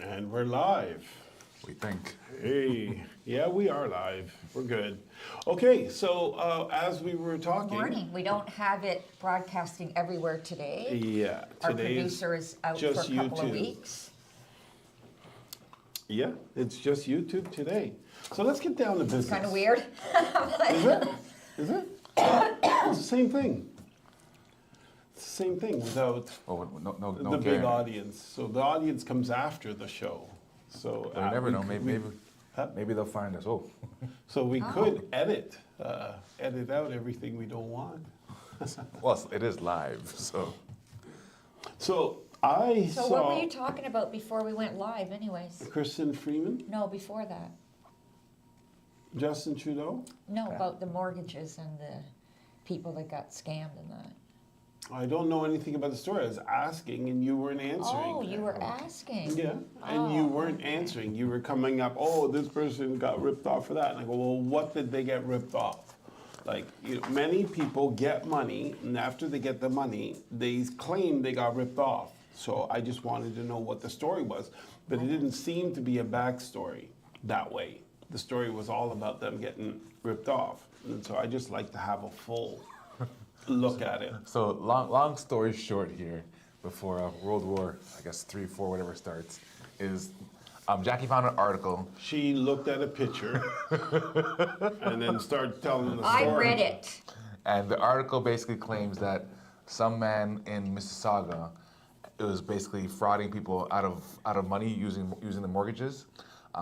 And we're live. We think. Hey, yeah, we are live. We're good. Okay, so as we were talking. Morning. We don't have it broadcasting everywhere today. Yeah, Our today producer is out for a just couple of YouTube. weeks. Yeah, it's just YouTube today. So let's get down to business. Kind of weird. Is it? Is it? It's the same thing. It's the same thing without No the big audience. So the audience comes after the show. So You never know. Huh? Maybe they'll find us. Oh. So we could edit out everything we don't want. Well, it is live, so. So I So saw what were you talking about before we went live anyways? Kristen Freeman, No, before that. Justin Trudeau. No, about the mortgages and the people that got scammed and that. I don't know anything about the story. I was asking and you weren't answering. Oh, you were asking. Yeah, and you weren't answering. You were coming up, oh, this person got ripped off for that. And I go, well, what did they get ripped off? Like, many people get money, and after they get the money, they claim they got ripped off. So I just wanted to know what the story was. But it didn't seem to be a backstory that way. The story was all about them getting ripped off. And so I just like to have a full look at it. So long story short here, before World War, I guess 3, 4, whatever starts, is Jackie found an article. She looked at a picture and then started telling the story. I read it. And the article basically claims that some man in Mississauga was basically frauding people out of money using the mortgages,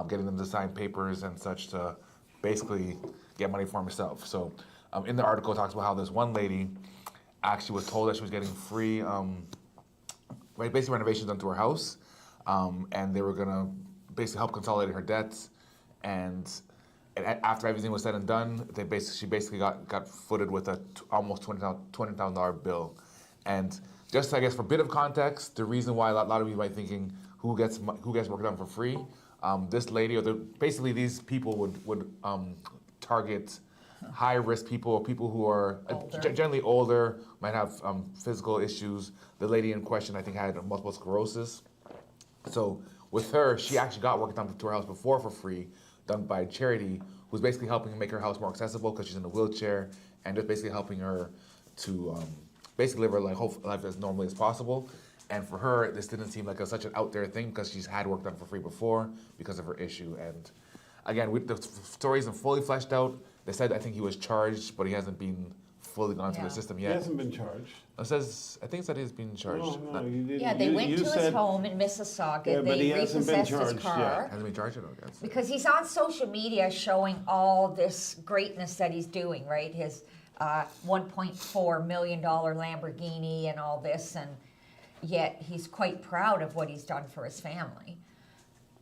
getting them to sign papers and such to basically get money for himself. So in the article, it talks about how this one lady actually was told that she was getting free, basically renovations done to her house, and they were gonna basically help consolidate her debts. And after everything was said and done, she basically got footed with a almost $20,000 bill. And just, I guess, for a bit of context, the reason why a lot of you might be thinking who gets work done for free, this lady, basically these people would target high-risk people, or people who are generally older, might have physical issues. The lady in question, I think, had multiple sclerosis. So with her, she actually got work done to her house before for free, done by a charity, who's basically helping make her house more accessible because she's in a wheelchair, and just basically helping her to basically live her life as normally as possible. And for her, this didn't seem like such an out there thing because she's had work done for free before because of her issue. And again, the story isn't fully fleshed out. They said I think he was charged, but he hasn't been fully gone through the system He yet. hasn't been charged. I think it said he's been charged. No, you didn't. Yeah, they went you to his said, home in Mississauga. Yeah, but he They hasn't been repossessed his charged car. yet. Hasn't been charged yet, I guess. Because he's on social media showing all this greatness that he's doing, right? His $1.4 million Lamborghini and all this, and yet he's quite proud of what he's done for his family.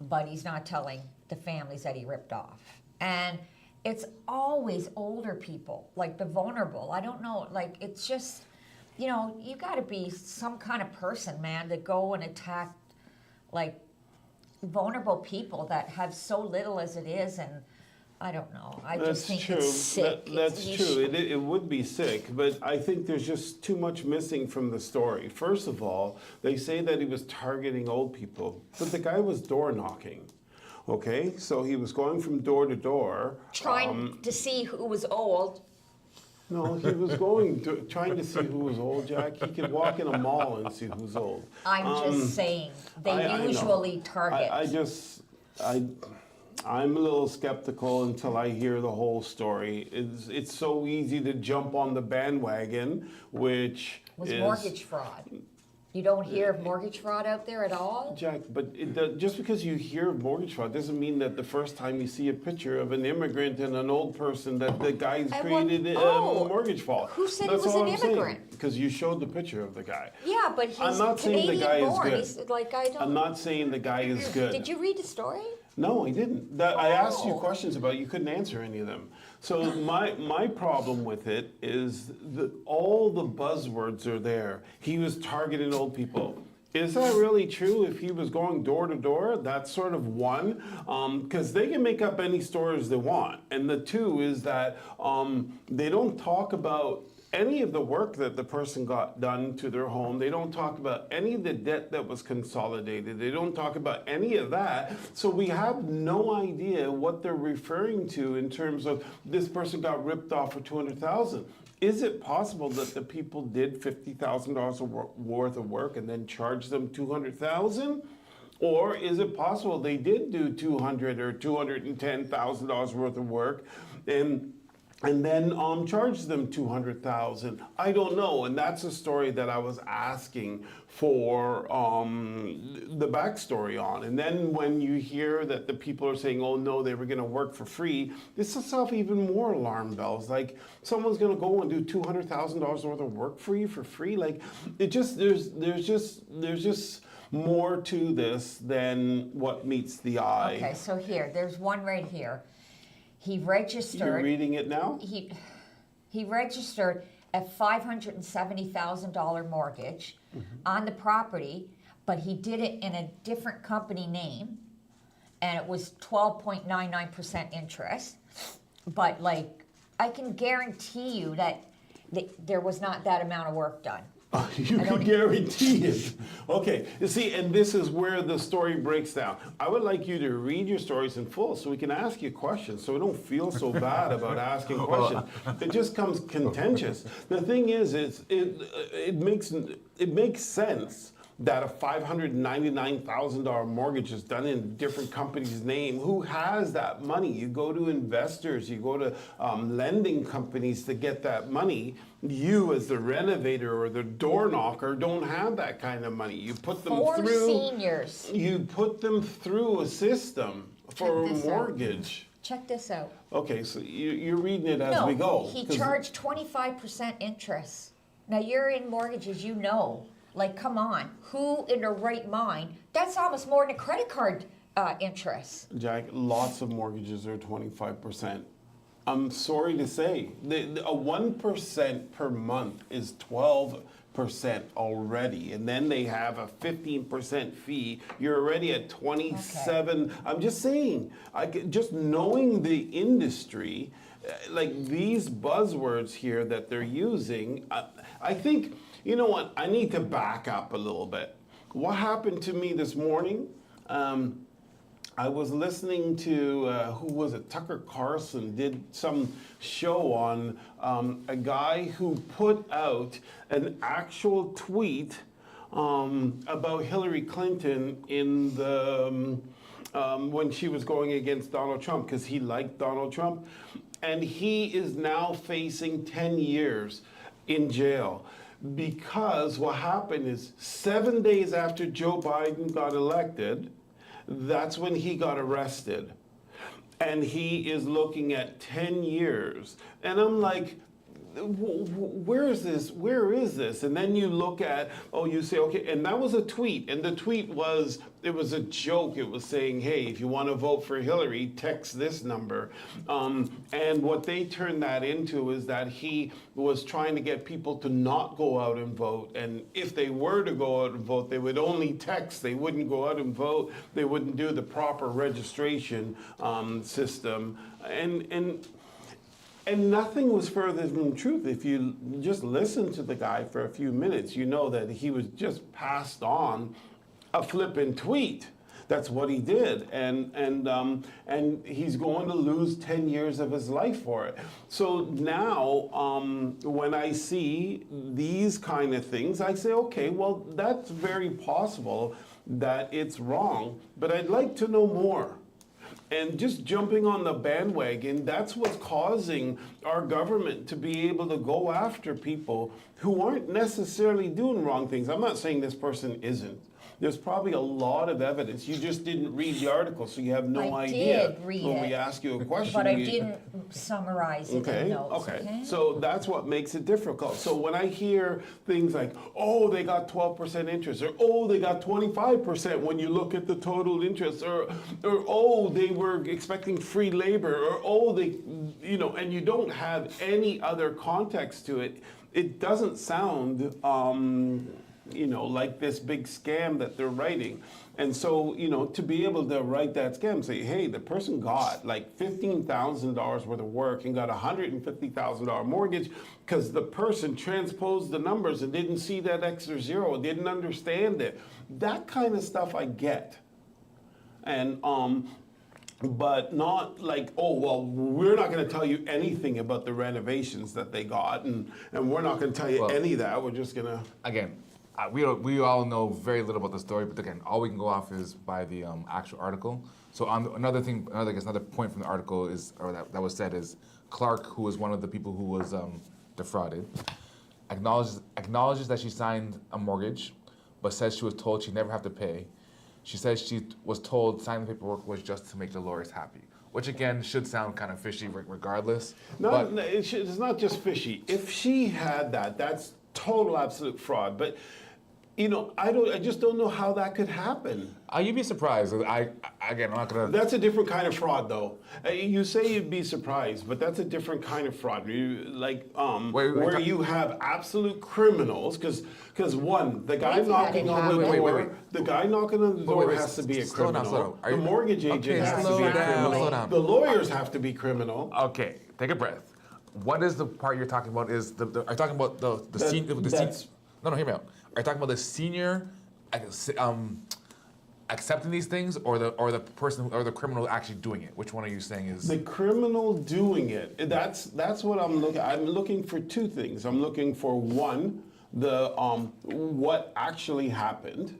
But he's not telling the families that he ripped off. And it's always older people, like the vulnerable. I don't know, like it's just, you got to be some kind of person, man, to go and attack like vulnerable people that have so little as it is. And I don't know. I just think true. it's sick. That's true. It would be sick, but I think there's just too much missing from the story. First of all, they say that he was targeting old people, but the guy was door knocking. Okay, so he was going from door to door. Trying to see who was old. No, he was trying to see who was old, Jack. He could walk in a mall and see who's old. I'm just saying, they I know. usually target. I'm a little skeptical until I hear the whole story. It's so easy to jump on the bandwagon, which was is mortgage fraud. You don't hear of mortgage fraud out there at all? Jack, but just because you hear of mortgage fraud doesn't mean that the first time you see a picture of an immigrant and an old person that the guy's created a mortgage fraud. Who said That's he was all an I'm saying, immigrant? because you showed the picture of the guy. Yeah, but he's I'm not saying the guy is Canadian-born. good. He's like, I don't. I'm not saying the guy is good. Did you read the story? No, I didn't. I asked you Oh. questions about it. You couldn't answer any of them. So my problem with it is that all the buzzwords are there. He was targeting old people. Is that really true? If he was going door to door, that's sort of one, because they can make up any stories they want. And the two is that they don't talk about any of the work that the person got done to their home. They don't talk about any of the debt that was consolidated. They don't talk about any of that. So we have no idea what they're referring to in terms of this person got ripped off for $200,000. Is it possible that the people did $50,000 worth of work and then charged them $200,000? Or is it possible they did do $200,000 or $210,000 worth of work and then charge them $200,000? I don't know, and that's a story that I was asking for the backstory on. And then when you hear that the people are saying, "Oh no, they were going to work for free," this sets off even more alarm bells. Like someone's going to go and do $200,000 worth of work for you for free. Like it just there's just more to this than what meets the eye. Okay, so there's one right here. He registered. You're reading it now? He registered a $570,000 mortgage on the property, but he did it in a different company name, and it was 12.99% interest. But like, I can guarantee you that there was not that amount of work done. You can guarantee it. Okay, you see, and this is where the story breaks down. I would like you to read your stories in full so we can ask you questions so we don't feel so bad about asking questions. It just comes contentious. The thing is, it makes sense that a $599,000 mortgage is done in a different company's name. Who has that money? You go to investors, you go to lending companies to get that money. You, as the renovator or the door knocker, don't have that kind of money. You put them For through seniors. You put them through a system for a Check this out. mortgage. Check this out. Okay, so you're reading it as we go. He 'cause- charged 25% interest. Now you're in mortgages, you know. Like, come on, who in their right mind? That's almost more than a credit card interest. Jack, lots of mortgages are 25%. I'm sorry to say, a 1% per month is 12% already, and then they have a 15% fee. You're already at 27. I'm just saying, just knowing the industry, like these buzzwords here that they're using, I think, you know what, I need to back up a little bit. What happened to me this morning? I was listening to, who was it? Tucker Carlson did some show on a guy who put out an actual tweet about Hillary Clinton in the when she was going against Donald Trump, because he liked Donald Trump, and he is now facing 10 years in jail. Because what happened is 7 days after Joe Biden got elected, that's when he got arrested. And he is looking at 10 years. And I'm like, where is this? Where is this? And then you look at, you say, okay, and that was a tweet. And the tweet was, it was a joke. It was saying, hey, if you want to vote for Hillary, text this number. And what they turned that into is that he was trying to get people to not go out and vote. And if they were to go out and vote, they would only text. They wouldn't go out and vote. They wouldn't do the proper registration system. And nothing was further from the truth. If you just listen to the guy for a few minutes, you know that he was just passed on a flippant tweet. That's what he did, and he's going to lose 10 years of his life for it. So now, when I see these kind of things, I say, okay, well, that's very possible that it's wrong, but I'd like to know more. And just jumping on the bandwagon, that's what's causing our government to be able to go after people who aren't necessarily doing wrong things. I'm not saying this person isn't. There's probably a lot of evidence. You just didn't read the article, so you have no idea. I did read when it, we ask you a question. but I didn't summarize it in notes. Okay. So that's what makes it difficult. So when I hear things like, oh, they got 12% interest, or oh, they got 25% when you look at the total interest, or oh, they were expecting free labor, or oh, they, and you don't have any other context to it, it doesn't sound like this big scam that they're writing. And so, to be able to write that scam, say, hey, the person got like $15,000 worth of work and got a $150,000 mortgage because the person transposed the numbers and didn't see that extra zero, didn't understand it. That kind of stuff I get. And but not like, oh, well, we're not going to tell you anything about the renovations that they got, and we're not going to tell you any of that. We're just going to... Again, we all know very little about the story, but again, all we can go off is by the actual article. So another point from the article is, or that was said is, Clark, who was one of the people who was defrauded, acknowledges that she signed a mortgage, but says she was told she'd never have to pay. She says she was told signing the paperwork was just to make the lawyers happy, which again should sound kind of fishy regardless. No, it's not just fishy. If she had that, that's total absolute fraud. But I just don't know how that could happen. You'd be surprised. I'm not gonna. That's a different kind of fraud, though. You say you'd be surprised, but that's a different kind of fraud. Where you have absolute criminals, because one, the guy knocking on the door, the guy knocking on the door has to be a criminal. Slow down. The mortgage agent has to be a criminal. Slow down. The lawyers have to be criminal. Okay, take a breath. What is the part you're talking about? Is are you talking about the senior? No, hear me out. Are you talking about the senior accepting these things, or the person or the criminal actually doing it? Which one are you saying is the criminal doing it? That's what I'm looking. I'm looking for two things. I'm looking for one, the what actually happened,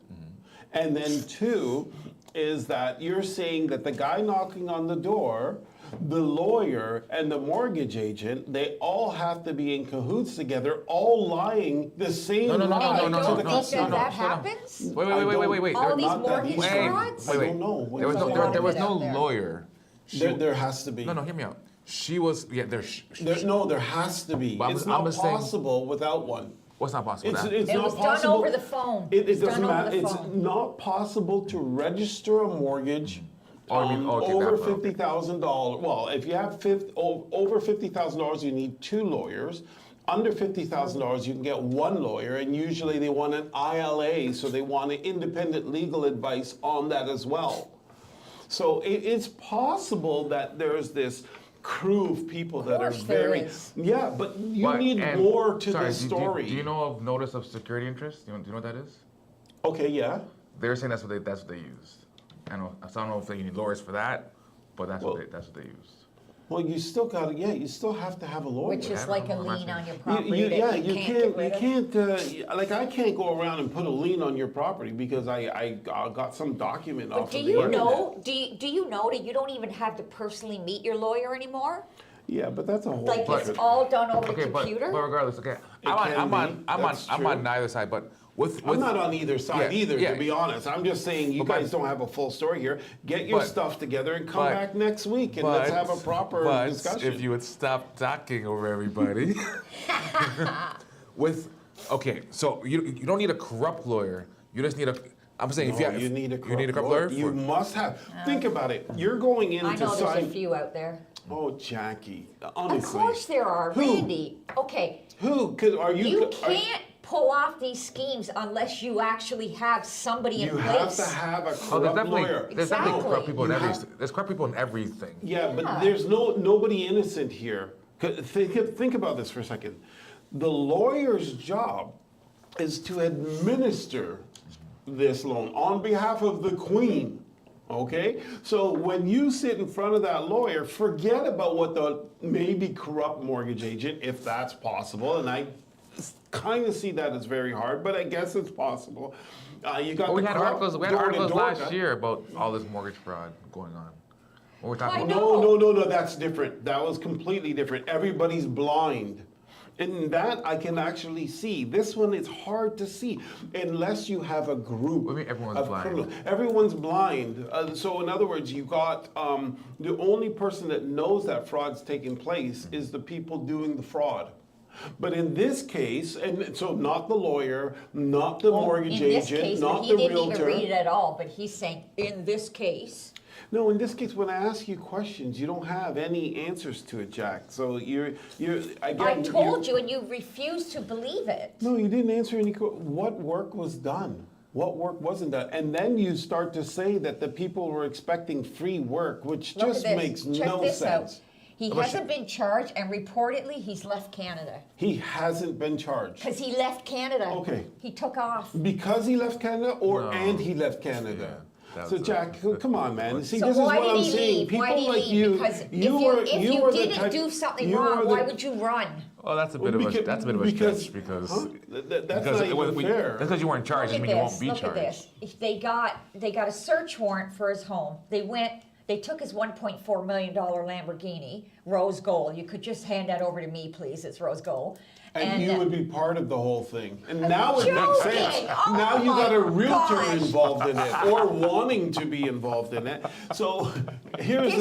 and then two is that you're saying that the guy knocking on the door, the lawyer and the mortgage agent, they all have to be in cahoots together, all lying the same lie to the customer. That happens? Wait. All these mortgage frauds? I don't know. There was no lawyer. There has to be. No, hear me out. She was, there has to be. But It's not possible without one. What's not possible? It's It not was possible. done over the phone. It doesn't done over matter. the It's phone. not possible to register a mortgage over $50,000. Well, if you have over $50,000, you need two lawyers. Under $50,000, you can get one lawyer, and usually they want an ILA, so they want an independent legal advice on that as well. So it's possible that there's this crew of people that are very... Yeah, but you need more to this story. Do you know of notice of security interest? Do you know what that is? Okay, yeah. They're saying that's what they used. I don't know if you need lawyers for that, but that's what they used. Well, you still have to have a lawyer. Which is like a lien on your property you that you can't get rid of. I can't go around and put a lien on your property because I got some document off of the Do you internet. know, do you know that you don't even have to personally meet your lawyer anymore? Yeah, but that's a whole Like different... it's all done over the But computer? regardless, okay. I'm on neither side, but I'm not on either side either, yeah. to be honest. I'm just saying you guys don't have a full story here. Get your stuff together and come back next week and let's have a proper discussion. If you would stop talking over everybody. So you don't need a corrupt lawyer. You just need I'm saying you need a corrupt lawyer. You must have. Think about it. You're going in I to know there's a sign... few out there. Oh, Jackie, honestly. Of course there are, Who? Randy. Okay, Who? 'Cause you can't pull off these schemes unless you actually have somebody in You place. have to have a Oh, corrupt lawyer. there's definitely corrupt people in Exactly. there's corrupt people in everything. Yeah, but there's nobody innocent here. 'Cause think about this for a second. The lawyer's job is to administer this loan on behalf of the Queen. Okay? So when you sit in front of that lawyer, forget about what the maybe corrupt mortgage agent, if that's possible, and I kind of see that as very hard, but I guess it's possible. You got We the had corrupt articles door-to-door last guy. year about all this mortgage fraud going on. What we're talking I about. know. No, that's different. That was completely different. Everybody's blind. And that I can actually see. This one is hard to see unless you have a group What do you mean everyone's of blind? criminals. Everyone's blind. So in other words, you got the only person that knows that fraud's taking place is the people doing the fraud. But in this case, and so not the lawyer, not the mortgage in this agent, case, not he the didn't realtor. even read it at all, but he's saying, in this case, No, in this case, when I ask you questions, you don't have any answers to it, Jack. So you're again. I told you, and you refused to believe it. No, you didn't answer any. What work was done? What work wasn't done? And then you start to say that the people were expecting free work, which Look just at this. makes Check no this sense. out. He hasn't been charged, and reportedly he's left Canada. He hasn't been charged. Because he left Canada. Okay. He took off. Because he left Canada, or No. and he left Canada. Yeah, So that's Jack, come on, man. See, So this is why what did I'm he saying. leave? People Why did he like leave? you, Because you if you were the didn't type- do something you wrong, were why the- would you run? Well, that's a bit of a stretch because Huh? That's because not it was, even fair. that's because you weren't charged. Look I at mean, you this. won't be Look charged. at this. If they got a search warrant for his home. They took his $1.4 million Lamborghini, rose gold. You could just hand that over to me, please. It's rose gold. And you would be part of the whole thing. And now it joking. makes sense. Oh Now you got my a realtor gosh. involved in it, or wanting to be involved in it. So here's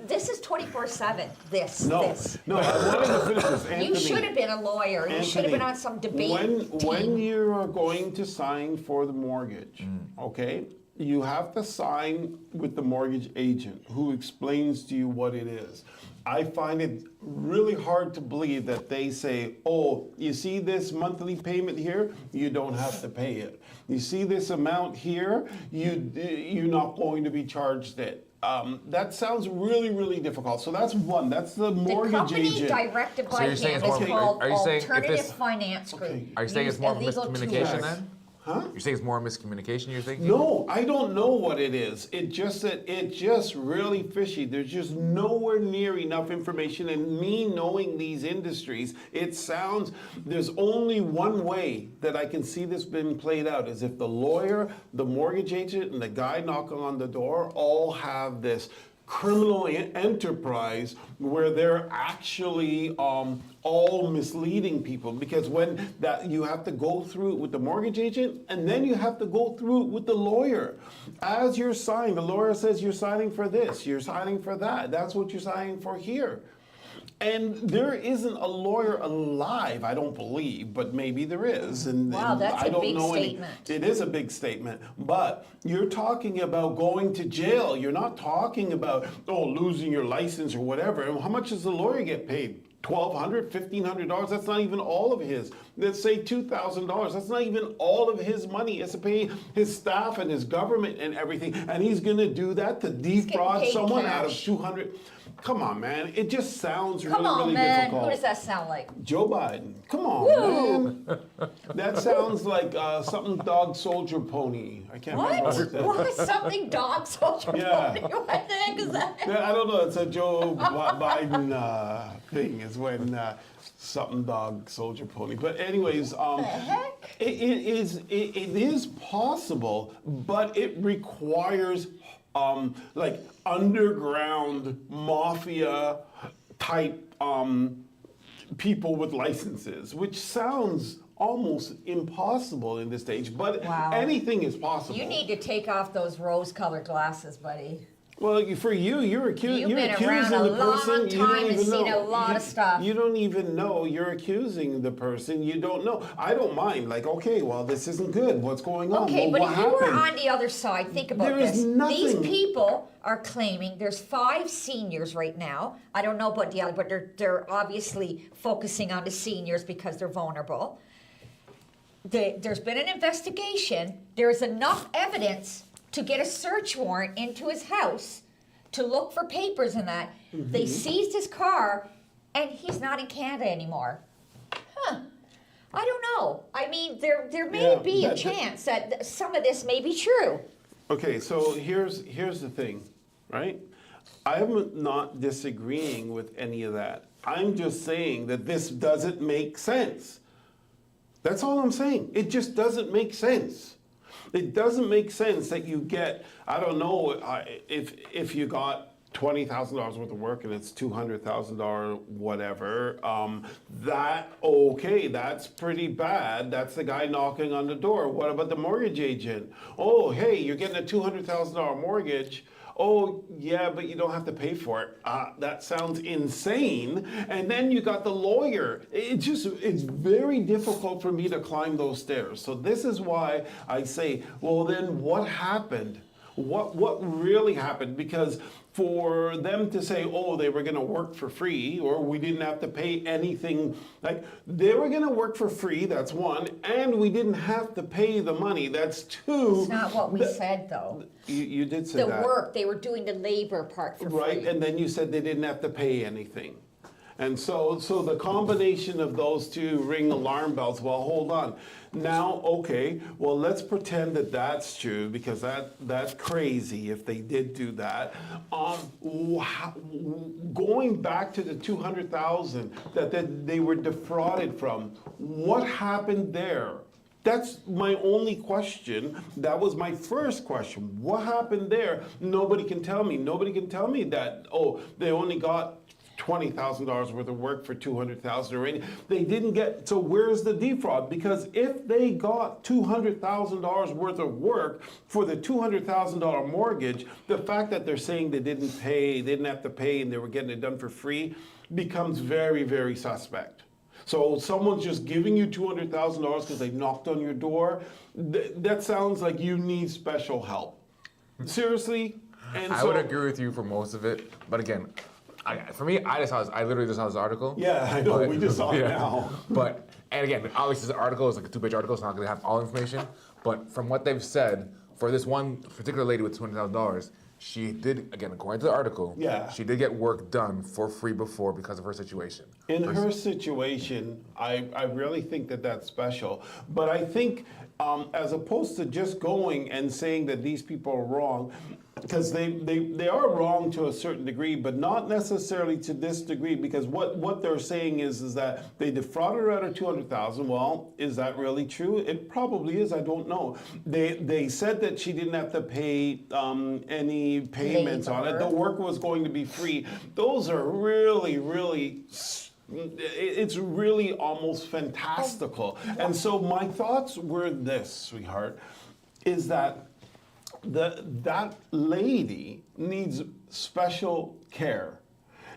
This is 24/7. This. no. I wanted to finish this, Anthony. You should have been a lawyer. You should have been on some debate When team. you are going to sign for the mortgage, okay, you have to sign with the mortgage agent who explains to you what it is. I find it really hard to believe that they say, oh, you see this monthly payment here? You don't have to pay it. You see this amount here? You're not going to be charged it. That sounds really, really difficult. So that's one. That's the The mortgage company agent. directed by you're saying him it's is more- called are you saying if Alternative this- Finance Group. Okay. Are you saying it's Use more illegal miscommunication tools. then? Huh? You're saying it's more miscommunication, you're thinking? No, I don't know what it is. It's just really fishy. There's just nowhere near enough information. And me knowing these industries, there's only one way that I can see this being played out is if the lawyer, the mortgage agent, and the guy knocking on the door all have this criminal enterprise where they're actually all misleading people, because when that you have to go through it with the mortgage agent and then you have to go through it with the lawyer. As you're signing, the lawyer says you're signing for this, you're signing for that, that's what you're signing for here. And there isn't a lawyer alive, I don't believe, but maybe there is. And, Wow, and that's I a don't big know statement. It is a big statement, but you're talking about going to jail. You're not talking about, losing your license or whatever. And how much does the lawyer get paid? $1,200, $1,500, that's not even all of his. Let's say $2,000, that's not even all of his money. He has to pay his staff and his government and everything. And he's gonna do that to defraud paid someone out of cash. 200. Come on, man. It just sounds Come really, on, really man. difficult. Who does that sound like? Joe Biden. Come on, Woo. man. That sounds like something dog soldier pony. I can't remember What? that. What? Something dog soldier Yeah. pony? What the heck is that? Yeah, I don't know. It's a Joe Biden thing. Is when something dog soldier pony. But anyways, heck? it is possible, but it requires like underground mafia type people with licenses, which sounds almost impossible in this stage. But Wow. anything is possible. You need to take off those rose-colored glasses, buddy. Well, for you, you're accusing. You've You're been accusing around a the long person you time don't and even seen know. a lot of stuff. You don't even know. You're accusing the person you don't know. I don't mind. Like, okay, well, this isn't good. What's going on? Okay, well, but what if you were happened? on the other side, think about There is this. These nothing- people are claiming there's 5 seniors right now. I don't know about the other, but they're obviously focusing on the seniors because they're vulnerable. There's been an investigation. There's enough evidence to get a search warrant into his house to look for papers and that. They seized his car, and he's not in Canada anymore. Huh. I don't know. I mean, there may Yeah, be a that- chance that some of this may be true. Okay, so here's the thing, right? I'm not disagreeing with any of that. I'm just saying that this doesn't make sense. That's all I'm saying. It just doesn't make sense. It doesn't make sense that you get, I don't know, if you got $20,000 worth of work and it's $200,000 whatever, that's pretty bad. That's the guy knocking on the door. What about the mortgage agent? Oh, hey, you're getting a $200,000 mortgage. Oh, yeah, but you don't have to pay for it. That sounds insane. And then you got the lawyer. It's very difficult for me to climb those stairs. So this is why I say, well, then what happened? What really happened? Because for them to say, oh, they were going to work for free, or we didn't have to pay anything, like they were going to work for free, that's one, and we didn't have to pay the money, that's two. It's not what we said, though. You did say The that. work, they were doing the labor part for Right, free. and then you said they didn't have to pay anything. And so the combination of those two ring alarm bells. Well, hold on. Now, okay, well, let's pretend that that's true, because that's crazy if they did do that. Going back to the 200,000 that they were defrauded from, what happened there? That's my only question. That was my first question. What happened there? Nobody can tell me. Nobody can tell me that, oh, they only got $20,000 worth of work for $200,000 or anything. They didn't get, so where's the defraud? Because if they got $200,000 worth of work for the $200,000 mortgage, the fact that they're saying they didn't pay, they didn't have to pay, and they were getting it done for free becomes very, very suspect. So someone's just giving you $200,000 because they knocked on your door. That sounds like you need special help. Seriously? And I would agree with you for most of it, but again, for me, I literally just saw this article. Yeah, I know. We just saw it now. But, and again, obviously, this article is like a 2-page article. It's not going to have all information. But from what they've said, for this one particular lady with $200,000, she did, again, according to the article, Yeah. she did get work done for free before because of her situation. In her situation, I really think that that's special. But I think as opposed to just going and saying that these people are wrong, because they are wrong to a certain degree, but not necessarily to this degree, because what they're saying is that they defrauded her out of $200,000. Well, is that really true? It probably is. I don't know. They said that she didn't have to pay any payments on it. The work was going to be free. Those are really, really. It's really almost fantastical. And so my thoughts were this, sweetheart, is that that lady needs special care.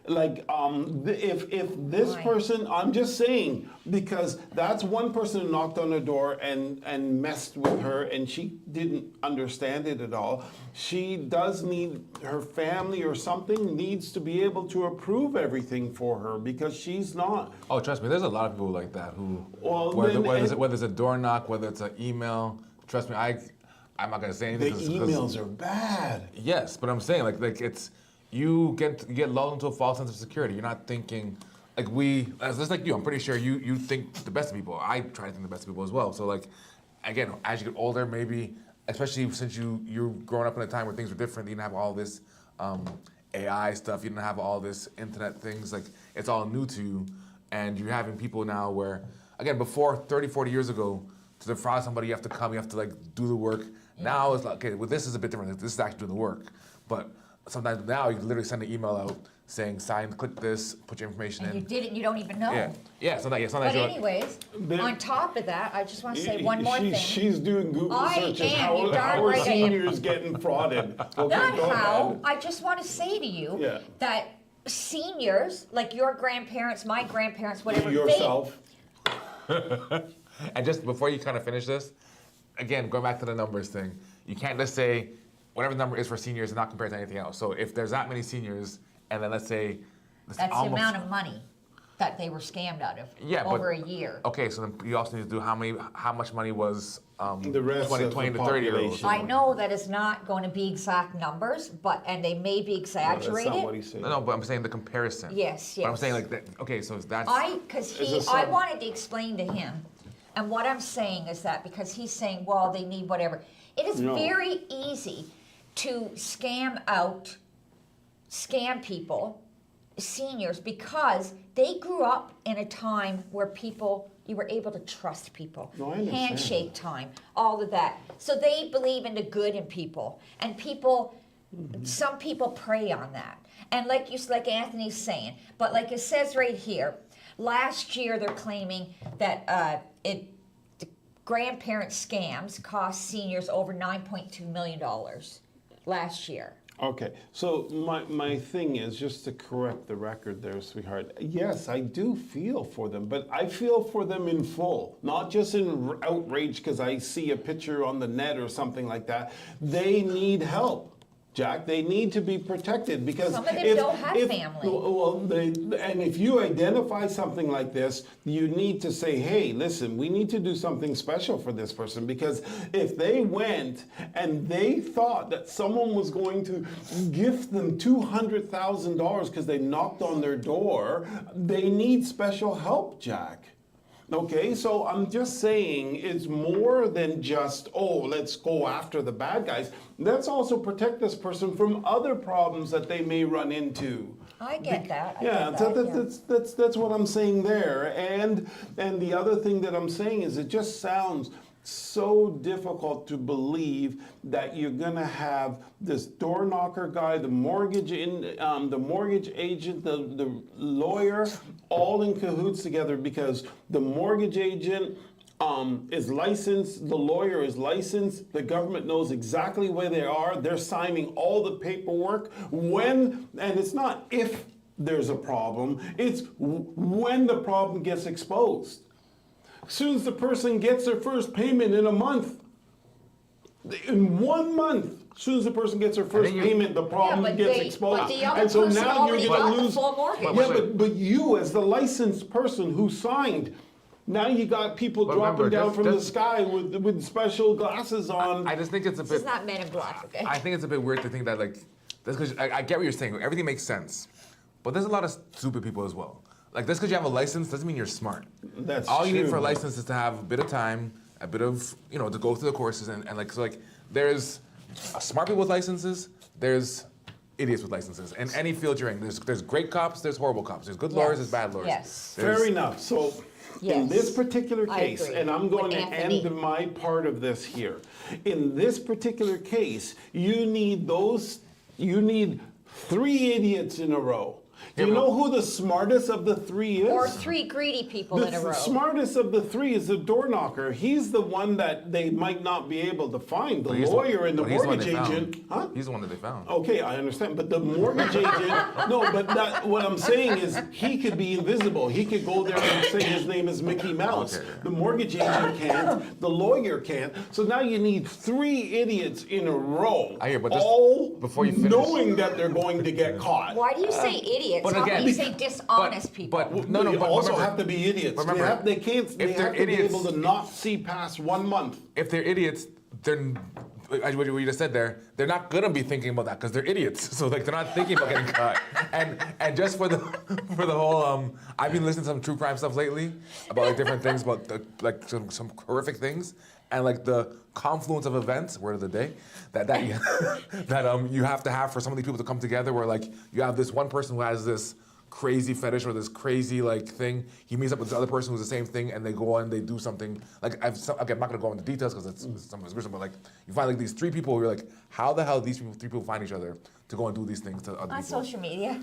Like if this person, I'm just saying, because that's one person who knocked on her door and messed with her, and she didn't understand it at all. She does need, her family or something needs to be able to approve everything for her, because she's not. Oh, trust me, there's a lot of people like that who, Well, whether it's a door knock, whether it's an email, trust me, I'm not gonna say The anything. emails are bad. Yes, but I'm saying like it's you get lulled into a false sense of security. You're not thinking like just like you. I'm pretty sure you think the best of people. I try to think the best of people as well. So like again, as you get older, maybe especially since you're growing up in a time where things were different, you didn't have all this AI stuff. You didn't have all this internet things. Like it's all new to you, and you're having people now where again before 30, 40 years ago to defraud somebody you have to come, you have to like do the work. Now it's like, okay, well, this is a bit different. This is actually doing the work. But sometimes now you can literally send an email out saying, sign, click this, put your information And in. you did it and you don't even know. Yeah, sometimes But you're like, anyways, on top of that, I just want to say one more thing. She's doing Google I searches. am, you're darn How are right I am. seniors getting frauded? Okay, Not go how, ahead. I just want to say to you Yeah. that seniors, like your grandparents, my grandparents, whatever, Yourself. and just before you kind of finish this, again, going back to the numbers thing, you can't just say whatever the number is for seniors and not compare it to anything else. So if there's that many seniors, and then let's say that's the amount of money that they were scammed out of over a year. Okay, so then you also need to do how much money was The rest 20 of the to 30-year-olds. population. I know that it's not going to be exact numbers, and they may be That's not what exaggerated. he said. No, but I'm saying the comparison. Yes, But I'm yes. saying like that. Okay, so that's. Because It's a I sub- wanted to explain to him, and what I'm saying is that because he's saying, well, they need whatever. It is No. very easy to scam people, seniors, because they grew up in a time where you were able to trust people. No, I understand. Handshake time, all of that. So they believe in the good in people, and people. Some people prey on that, and like Anthony's saying, but like it says right here, last year they're claiming that the grandparent scams cost seniors over $9.2 million last year. Okay, so my thing is, just to correct the record there, sweetheart. Yes, I do feel for them, but I feel for them in full, not just in outrage because I see a picture on the net or something like that. They need help. Jack, they need to be protected because Some of them don't have family. Well, and if you identify something like this, you need to say, hey, listen, we need to do something special for this person, because if they went and they thought that someone was going to gift them $200,000 because they knocked on their door, they need special help, Jack. Okay, so I'm just saying it's more than just, oh, let's go after the bad guys. Let's also protect this person from other problems that they may run into. I get that. I Yeah, get so that, yeah. that's what I'm saying there. And the other thing that I'm saying is it just sounds so difficult to believe that you're gonna have this door knocker guy, the mortgage agent, the lawyer, all in cahoots together, because the mortgage agent is licensed, the lawyer is licensed, the government knows exactly where they are, they're signing all the paperwork when, and it's not if there's a problem, it's when the problem gets exposed. As soon as the person gets their first payment in a month, in 1 month, as soon as the person gets their first payment, the problem but gets they- exposed. but the other And so person now already you're got gonna the lose. full mortgage. Yeah, but you as the licensed person who signed, now you got people But dropping remember, down this- from the this- sky with special glasses on. I just think it's a This bit. is not Men in Black, okay? I think it's a bit weird to think that like, that's because I get what you're saying. Everything makes sense, but there's a lot of stupid people as well. Like just because you have a license doesn't mean you're smart. That's all you need true. for a license is to have a bit of time, a bit of to go through the courses and like so like there's smart people with licenses, there's idiots with licenses. In any field you're in, there's great cops, there's horrible cops, there's good lawyers, there's bad lawyers. Yes. There's- Fair enough. So in Yes, this particular I case, agree and I'm going with to Anthony. end my part of this here. In this particular case, you need 3 idiots in a row. Do you Yeah, but- know who the smartest of the 3 is? Or 3 greedy people The in a row. smartest of the 3 is the door knocker. He's the one that they might not be able to find. The But he's the- lawyer and the but he's the one mortgage they found. agent. Huh? He's the one that they found. Okay, I understand, but the mortgage agent, no, but what I'm saying is he could be invisible. He could go there and say his name is Mickey Mouse. Okay. The mortgage agent can't, the lawyer can't. So now you need 3 idiots in a row, I hear, but just all before you finish- knowing that they're going to get caught. Why do you say idiots? but How again- can you say dishonest people? But No, no, you but also remember, have to be idiots. but remember, they can't. They if they're have to be idiots- able to not see past 1 month. if they're idiots, they're what you just said there. They're not gonna be thinking about that because they're idiots. So like they're not thinking about getting caught. And just for the whole I've been listening to some true crime stuff lately about like different things about like some horrific things and like the confluence of events, word of the day, that you have to have for some of these people to come together. Where like you have this one person who has this crazy fetish or this crazy like thing. He meets up with this other person who's the same thing, and they go on, they do something. Like I'm not gonna go into details because it's some of it's gruesome, but like you find like these 3 people. You're like, how the hell these 3 people find each other to go and do these things to other On people? social media.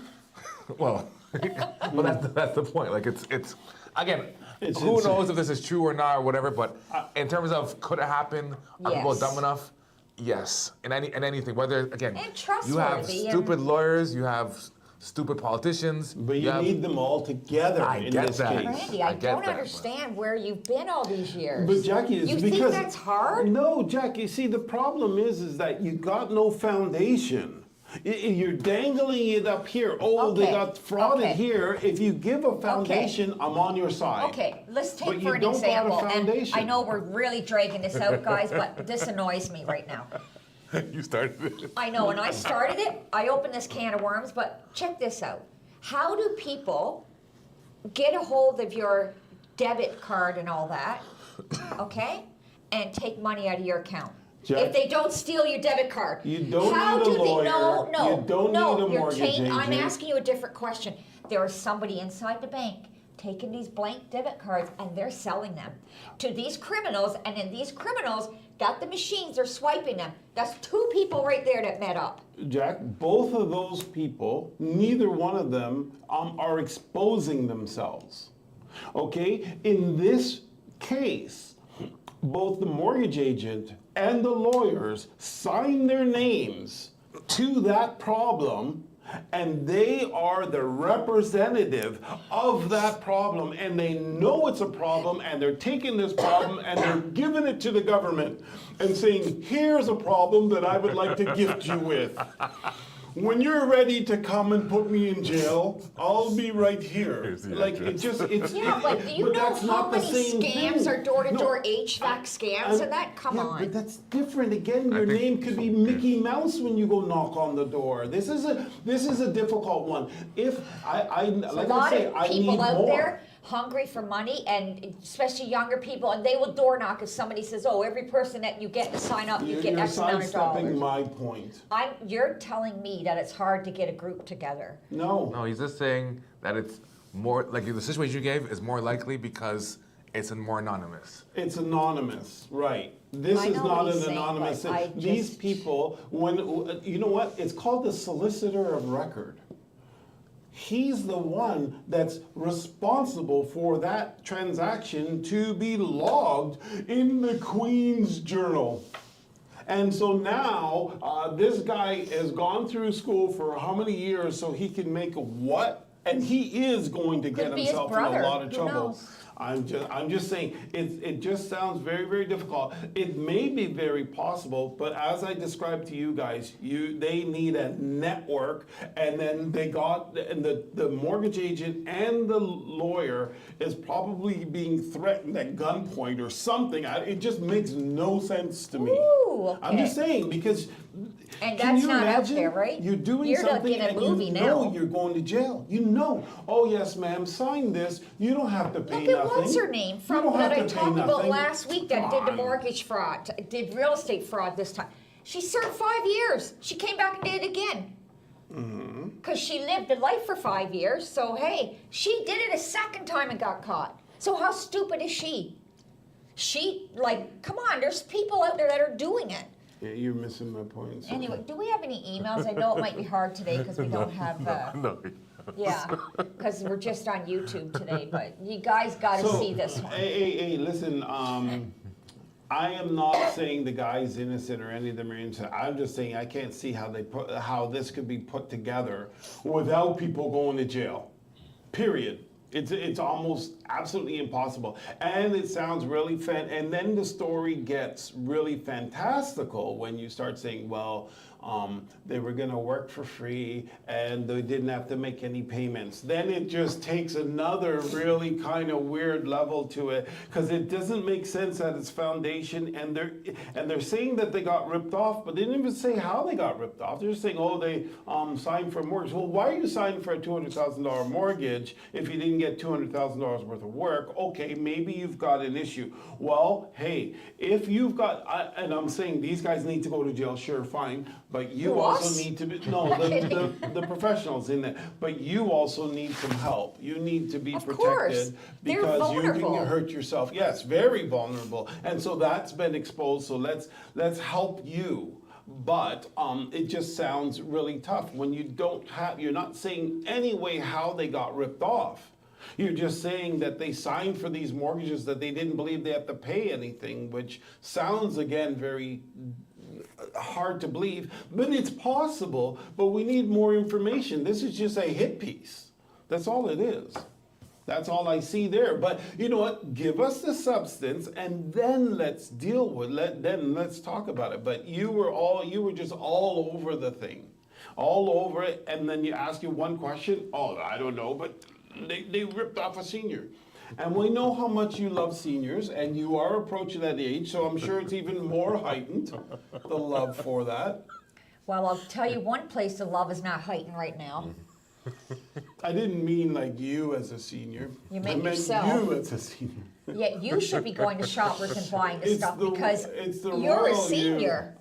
Well, but that's the point. Like it's again, It's who insane. knows if this is true or not or whatever. But in terms of could it happen? Are people Yes. dumb enough? Yes. In anything, whether again, And you have trustworthy and- stupid lawyers, you have stupid politicians. But you have- need them all together I in get this that. case. Randy, I I get don't that, but- understand where you've been all these years. But Jackie, it's you because think that's hard? No, Jackie. See, the problem is that you got no foundation. You're dangling it up here. Oh, they Okay, got frauded okay. here. If you give a foundation, I'm on your side. Okay, let's But take you for an don't got a example. And foundation. I know we're really dragging this out, guys, but this annoys me right now. You started it. I know, and I started it, I opened this can of worms, but check this out. How do people get a hold of your debit card and all that, okay, and take money out of your account? Jack, If they don't steal your debit card. You don't How need a do they, lawyer. no, no, You don't no, need a you're mortgage I'm agent. asking you a different question. There is somebody inside the bank taking these blank debit cards and they're selling them to these criminals, and then these criminals got the machines, they're swiping them. That's 2 people right there that met up. Jack, both of those people, neither one of them are exposing themselves. Okay? In this case, both the mortgage agent and the lawyers signed their names to that problem, and they are the representative of that problem, and they know it's a problem, and they're taking this problem and they're giving it to the government and saying, here's a problem that I would like to gift you with. When you're ready to come and put me in jail, I'll be right here. Here's the Like, address. Yeah, but do you know that's how not the many same scams thing. are door-to-door No, HVAC scams and that? Come yeah, on. but that's different. Again, your think- name could be Mickey Mouse when you go knock on the door. This is a difficult one. If I A like lot I say, of I need people out more. there hungry for money, and especially younger people, and they will door knock if somebody says, "Oh, every person that you get to sign up, you get You're X amount of sidestepping dollars." my point. You're telling me that it's hard to get a group together. No. No, he's just saying that it's more like the situation you gave is more likely because it's more anonymous. It's anonymous, right? This I is know not what an he's saying, anonymous but I thing. These just- people, when you know what? It's called the solicitor of record. He's the one that's responsible for that transaction to be logged in the Queen's Journal. And so now, this guy has gone through school for how many years so he can make a what? And he is going to get Could be his himself in a brother. lot of Who trouble. knows? I'm just saying, it just sounds very, very difficult. It may be very possible, but as I described to you guys, they need a network, and then and the mortgage agent and the lawyer is probably being threatened at gunpoint or something. It just makes no sense to me. Ooh, I'm just okay. saying, because And can that's you not out imagine? there, right? You're doing You're like something in a and movie you know now. you're going to jail. You know, oh yes, ma'am, sign this. You don't have to pay Look at nothing. what's her name You from don't that have I to pay talked about nothing. last week that did the Come on. mortgage fraud, did real estate fraud this time. She served 5 years. She came back and did it again. Because she lived a life for 5 years. So hey, she did it a second time and got caught. So how stupid is she? Come on, there's people out there that are doing it. Yeah, you're missing my point. so- Anyway, do we have any emails? I know it might be hard today because we don't have, No. yeah, because we're just on YouTube today, but you guys got to see this one. Hey, listen. I am not saying the guy's innocent or any of them are innocent. I'm just saying I can't see how this could be put together without people going to jail. Period. It's almost absolutely impossible, and it sounds really and then the story gets really fantastical when you start saying, well, they were going to work for free and they didn't have to make any payments. Then it just takes another really kind of weird level to it, because it doesn't make sense at its foundation, and they're saying that they got ripped off, but they didn't even say how they got ripped off. They're just saying, oh, they signed for a mortgage. Well, why are you signing for a $200,000 mortgage if you didn't get $200,000 worth of work? Okay, maybe you've got an issue. Well, hey, if you've got, and I'm saying these guys need to go to jail, sure, fine, but you Who, also us? need to be, no, the professionals in there, but you also need some help. You need to be Of course. protected They're because you vulnerable. can hurt yourself. Yes, very vulnerable. And so that's been exposed, so let's help you. But it just sounds really tough when you're not saying any way how they got ripped off. You're just saying that they signed for these mortgages that they didn't believe they have to pay anything, which sounds, again, very hard to believe, but it's possible, but we need more information. This is just a hit piece. That's all it is. That's all I see there. But you know what? Give us the substance, and then let's deal with it. Then let's talk about it. But you were just all over the thing, all over it. And then you ask you one question. Oh, I don't know, but they ripped off a senior. And we know how much you love seniors, and you are approaching that age, so I'm sure it's even more heightened, the love for that. Well, I'll tell you one place the love is not heightened right now. I didn't mean like you as a senior. You I meant meant yourself. you as a senior. Yet you should be going to Shoppers and buying this It's stuff the- because it's the you're a royal you. senior.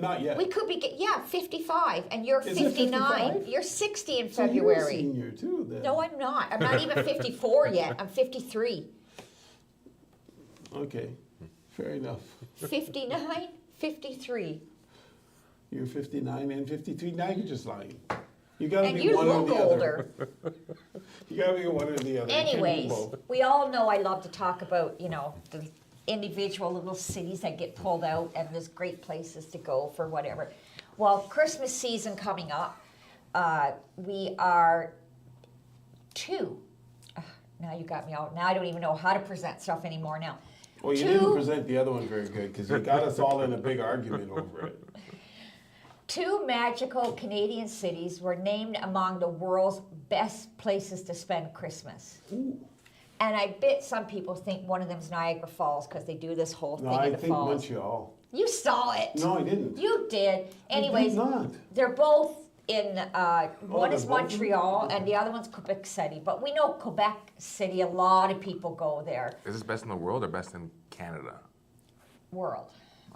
Not yet. We could be, 55, and you're Is it 59. 55? You're 60 in So you're a February. senior too, then. No, I'm not. I'm not even 54 yet. I'm 53. Okay, fair enough. 59, 53. You're 59 and 53. Now you're just lying. You gotta And be you one or look the other. older. You gotta be one or the other. You can't be Anyways, both. we all know I love to talk about, the individual little cities that get pulled out and there's great places to go for whatever. Well, Christmas season coming up, we are now you got me out. Now I don't even know how to present stuff anymore now. Well, you didn't present the other one very good because you got us all in a big argument over it. 2 magical Canadian cities were named among the world's best places to spend Christmas. Ooh. And I bet some people think one of them is Niagara Falls because they do this whole thing No, I in the think falls. Montreal. You saw it. No, I didn't. You did. Anyways, I did not. they're both in, one they're is both in- Montreal and the other one's Quebec City. But we know Quebec City, a lot of people go there. Is this best in the world or best in Canada? World.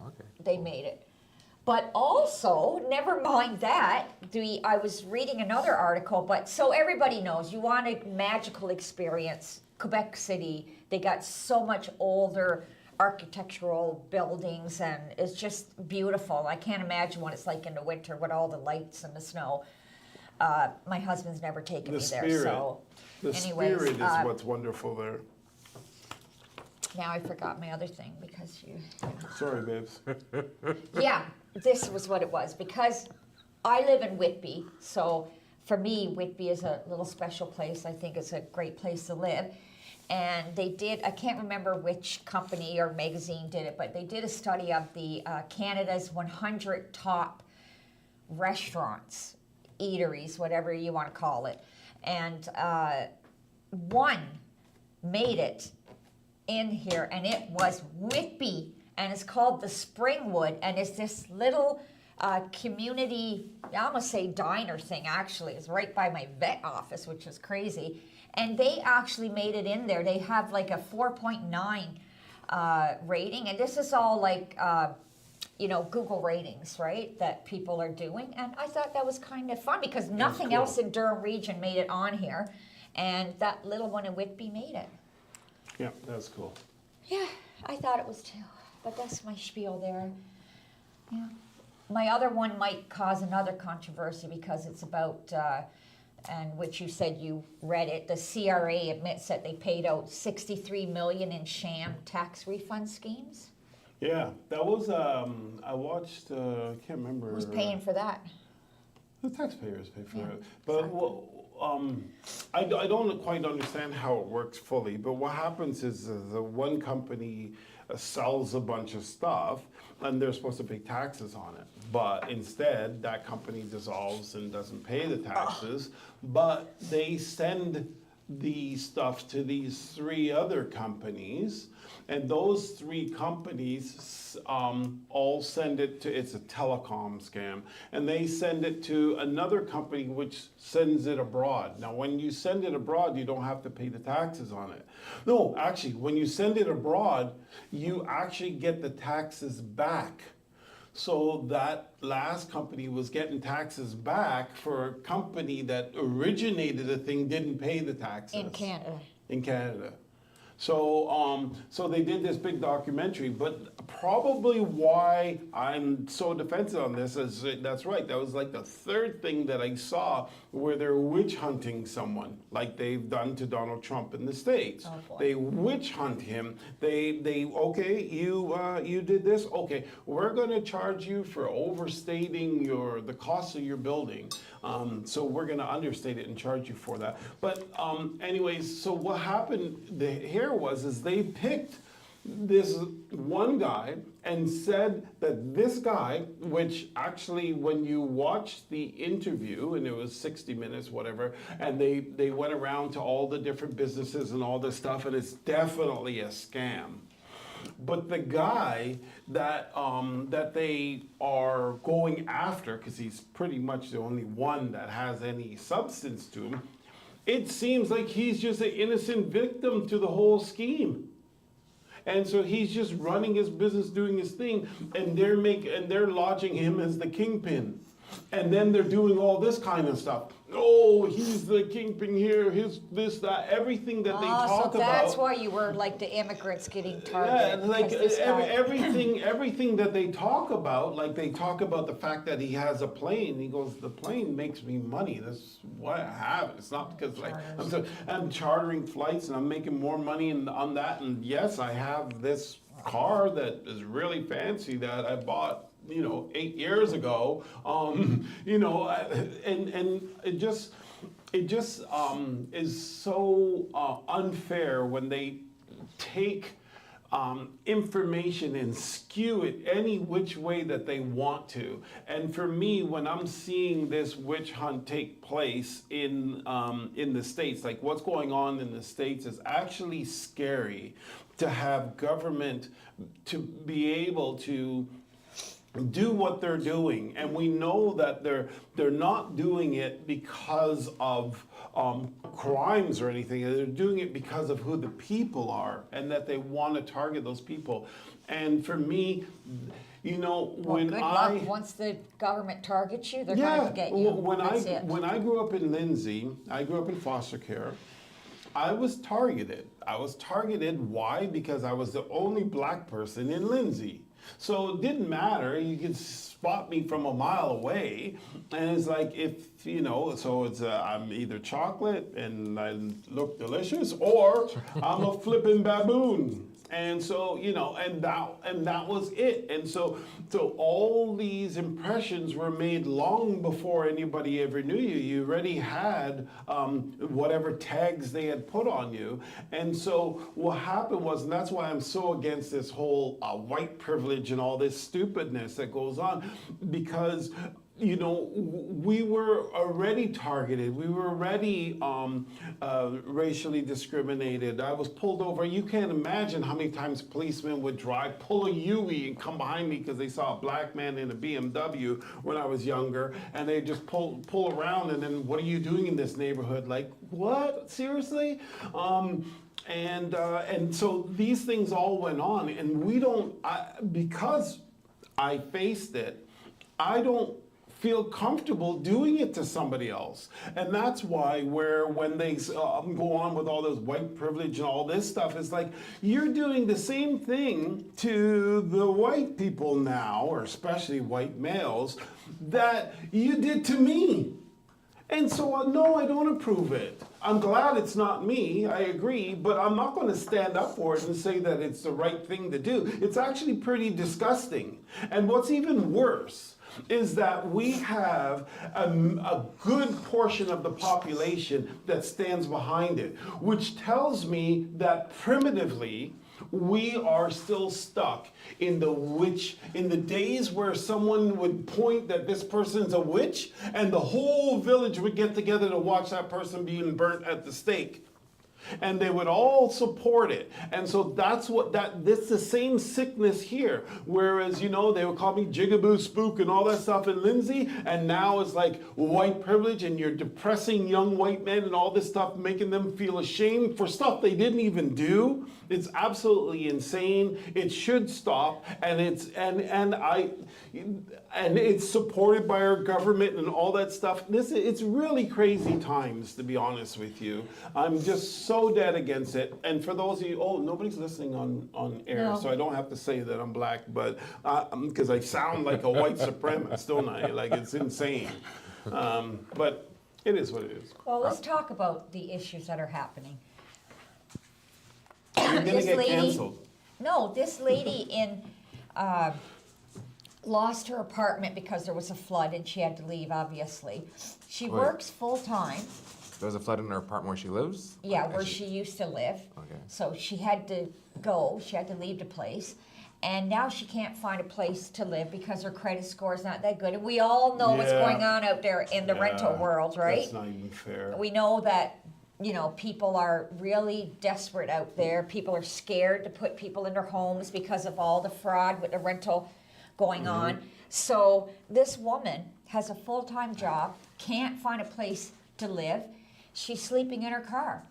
Okay. They made it. But also, never mind that, I was reading another article, but so everybody knows, you want a magical experience, Quebec City, they got so much older architectural buildings and it's just beautiful. I can't imagine what it's like in the winter with all the lights and the snow. My husband's never taken The me spirit. there, so The anyways, spirit is what's wonderful there. now I forgot my other thing because you... Sorry, babes. Yeah, this was what it was. Because I live in Whitby, so for me, Whitby is a little special place. I think it's a great place to live. And they did, I can't remember which company or magazine did it, but they did a study of the Canada's 100 top restaurants, eateries, whatever you want to call it. And one made it in here, and it was Whitby, and it's called the Springwood, and it's this little community, I almost say diner thing, actually. It's right by my vet office, which is crazy. And they actually made it in there. They have like a 4.9 rating, and this is all like, Google ratings, right, that people are doing. And I thought that was kind of fun because nothing cool. else in Durham region made it on here, and that little one in Whitby made it. Yeah, that's cool. Yeah, I thought it was too, but that's my spiel there. Yeah. My other one might cause another controversy because it's about, and which you said you read it, the CRA admits that they paid out $63 million in sham tax refund schemes. Yeah, that was, I watched, I can't remember. Who's paying for that? The taxpayers pay for Yeah, it. But exactly. I don't quite understand how it works fully, but what happens is the one company sells a bunch of stuff and they're supposed to pay taxes on it. But instead, that company dissolves and doesn't pay the taxes, but they send the stuff to these 3 other companies, and those 3 companies all send it to, it's a telecom scam, and they send it to another company which sends it abroad. Now, when you send it abroad, you don't have to pay the taxes on it. No, actually, when you send it abroad, you actually get the taxes back. So that last company was getting taxes back for a company that originated the thing, didn't pay the taxes. In Canada. In Canada. So, so they did this big documentary, but probably why I'm so defensive on this is that's right. That was like the 3rd thing that I saw where they're witch hunting someone, like they've done to Donald Trump in the States. Oh, boy. They witch hunt him. They okay, you did this. Okay, we're going to charge you for overstating the cost of your building. So we're going to understate it and charge you for that. But anyways, so what happened here is they picked this one guy and said that this guy, which actually when you watch the interview, and it was 60 minutes, whatever, and they went around to all the different businesses and all this stuff, and it's definitely a scam. But the guy that that they are going after, because he's pretty much the only one that has any substance to him, it seems like he's just an innocent victim to the whole scheme. And so he's just running his business, doing his thing, and they're lodging him as the kingpin. And then they're doing all this kind of stuff. Oh, he's the kingpin here, his this, that, everything that they talk so about. that's why you were like the immigrants getting Yeah, targeted. like because this guy- everything that they talk about, like they talk about the fact that he has a plane. He goes, the plane makes me money. That's why I have it. It's not because like I'm chartering flights and I'm making more money on that. And yes, I have this car that is really fancy that I bought 8 years ago. And it just is so unfair when they take information and skew it any which way that they want to. And for me, when I'm seeing this witch hunt take place in the States, like what's going on in the States is actually scary to have government to be able to do what they're doing, and we know that they're not doing it because of crimes or anything. They're doing it because of who the people are, and that they want to target those people. And for me, Well, when good I luck. Once the government targets you, they're going to get you. That's it. when I grew up in Lindsay, I grew up in foster care. I was targeted. I was targeted. Why? Because I was the only black person in Lindsay. So it didn't matter. You could spot me from a mile away, and it's like so it's I'm either chocolate and I look delicious, or I'm a flippin' baboon. And so and that was it. And so all these impressions were made long before anybody ever knew you. You already had whatever tags they had put on you. And so what happened was, and that's why I'm so against this whole white privilege and all this stupidness that goes on, because we were already targeted. We were already racially discriminated. I was pulled over. You can't imagine how many times policemen would pull a Yui and come behind me because they saw a black man in a BMW when I was younger, and they just pull around, and then, what are you doing in this neighborhood? Like, what? Seriously? And so these things all went on, and because I faced it, I don't feel comfortable doing it to somebody else. And that's why when they go on with all this white privilege and all this stuff, it's like, you're doing the same thing to the white people now, or especially white males, that you did to me. And so, no, I don't approve it. I'm glad it's not me, I agree, but I'm not going to stand up for it and say that it's the right thing to do. It's actually pretty disgusting. And what's even worse is that we have a good portion of the population that stands behind it, which tells me that primitively, we are still stuck in the days where someone would point that this person's a witch, and the whole village would get together to watch that person being burnt at the stake. And they would all support it. And so this the same sickness here. Whereas, they would call me jigaboo spook and all that stuff in Lindsay, and now it's like white privilege, and you're depressing young white men and all this stuff, making them feel ashamed for stuff they didn't even do. It's absolutely insane. It should stop, and it's supported by our government and all that stuff. It's really crazy times, to be honest with you. I'm just so dead against it. And for those of you, nobody's listening on air, No. so I don't have to say that I'm black, but because I sound like a white supremacist, don't I? Like, it's insane. But it is what it is. Well, let's talk about the issues that are happening. You're gonna This get lady- canceled. No, this lady lost her apartment because there was a flood and she had to leave, obviously. She Wait. works full-time. There was a flood in her apartment where she lives? Yeah, And where she used to live. Okay. So she had to go, she had to leave the place. And now she can't find a place to live because her credit score is not that good. And we all know what's Yeah. going on out there in the rental Yeah, world, right? That's not even fair. We know that, people are really desperate out there. People are scared to put people in their homes because of all the fraud with the rental going on. So this woman has a full-time job, can't find a place to live. She's sleeping in her car.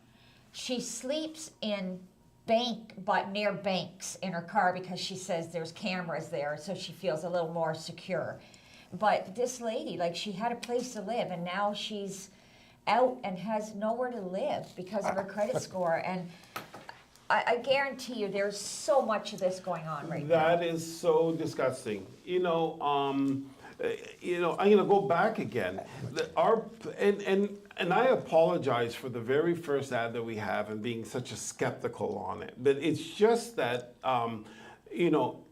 She sleeps near banks in her car because she says there's cameras there, so she feels a little more secure. But this lady, she had a place to live, and now she's out and has nowhere to live because of her credit score. And I guarantee you there's so much of this going on right now. That is so disgusting. I'm gonna go back again. And I apologize for the very first ad that we have and being such a skeptical on it. But it's just that,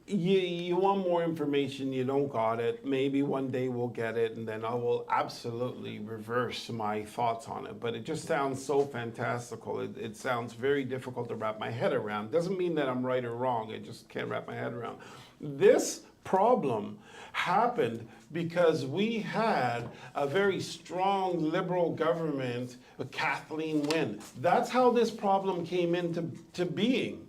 you want more information, you don't got it. Maybe one day we'll get it, and then I will absolutely reverse my thoughts on it. But it just sounds so fantastical. It sounds very difficult to wrap my head around. Doesn't mean that I'm right or wrong. I just can't wrap my head around. This problem happened because we had a very strong liberal government, Kathleen Wynne. That's how this problem came into being.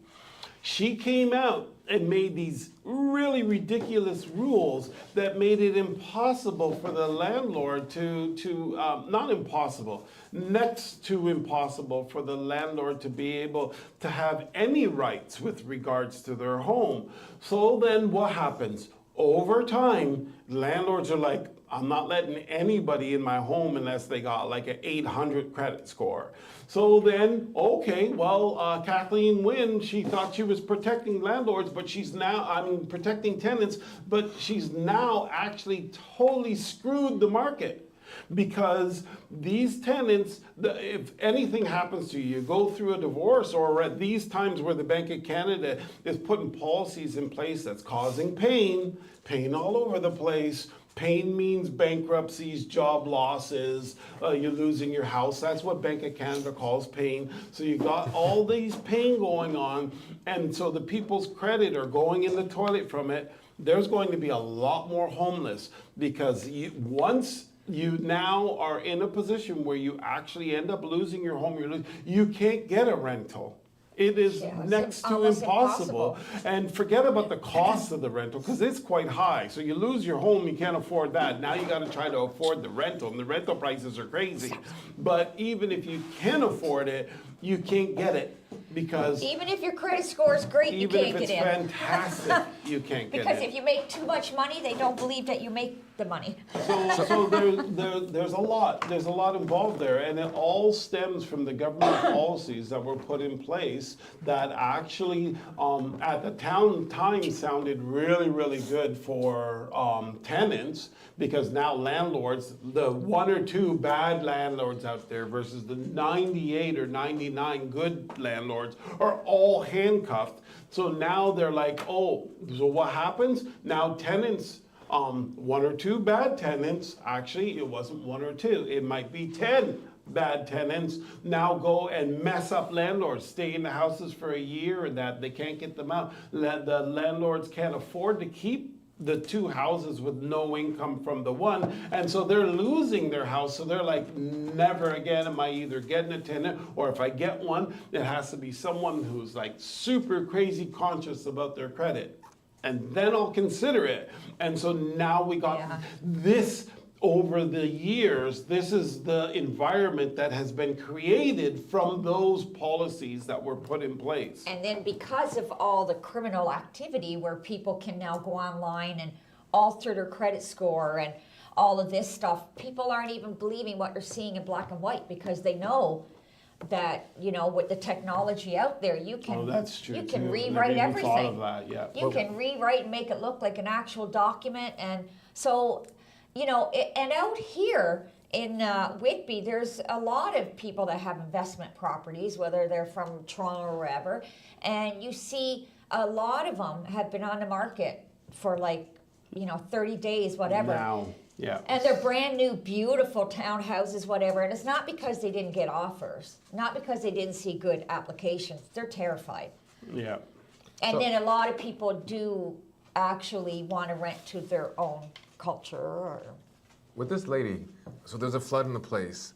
She came out and made these really ridiculous rules that made it impossible for the landlord not impossible, next to impossible for the landlord to be able to have any rights with regards to their home. So then what happens? Over time, landlords are like, I'm not letting anybody in my home unless they got like an 800 credit score. So then, okay, well, Kathleen Wynne, she thought she was protecting landlords, but protecting tenants, but she's now actually totally screwed the market. Because these tenants, if anything happens to you, you go through a divorce, or at these times where the Bank of Canada is putting policies in place that's causing pain all over the place. Pain means bankruptcies, job losses, you're losing your house. That's what Bank of Canada calls pain. So you got all these pain going on, and so the people's credit are going in the toilet from it. There's going to be a lot more homeless because once you now are in a position where you actually end up losing your home, you can't get a rental. It is next to impossible. And forget about the cost of the rental, because it's quite high. So you lose your home, you can't afford that. Now you got to try to afford the rental, and the rental prices are crazy. But even if you can afford it, you can't get it because even if your credit score is great, you can't get in. Even if it's fantastic, you can't get Because in. if you make too much money, they don't believe that you make the money. So there's a lot involved there, and it all stems from the government policies that were put in place that actually at the time sounded really, really good for tenants, because now landlords, the one or two bad landlords out there versus the 98 or 99 good landlords, are all handcuffed. So now they're like, oh, so what happens? Now tenants, one or two bad tenants, actually it wasn't one or two, it might be 10 bad tenants, now go and mess up landlords, stay in the houses for a year, and that they can't get them out. The landlords can't afford to keep the two houses with no income from the one, and so they're losing their house. So they're like, never again am I either getting a tenant, or if I get one, it has to be someone who's like super crazy conscious about their credit, and then I'll consider it. And so now we got this. Over the years, this is the environment that has been created from those policies that were put in place. And then because of all the criminal activity where people can now go online and alter their credit score and all of this stuff, people aren't even believing what they're seeing in black and white, because they know that, you know, with the technology out there, you can, that's true, you can too. rewrite Never even thought everything. of that, yeah. You can rewrite and make it look like an actual document. And so, you know, and out here in Whitby, there's a lot of people that have investment properties, whether they're from Toronto or wherever, and you see a lot of them have been on the market for like, you know, 30 days, whatever. Now, yeah. And they're brand new, beautiful townhouses, whatever. And it's not because they didn't get offers, not because they didn't see good applications. They're terrified. Yeah. And then a lot of people do actually want to rent to their own culture. Or With this lady, so there's a flood in the place.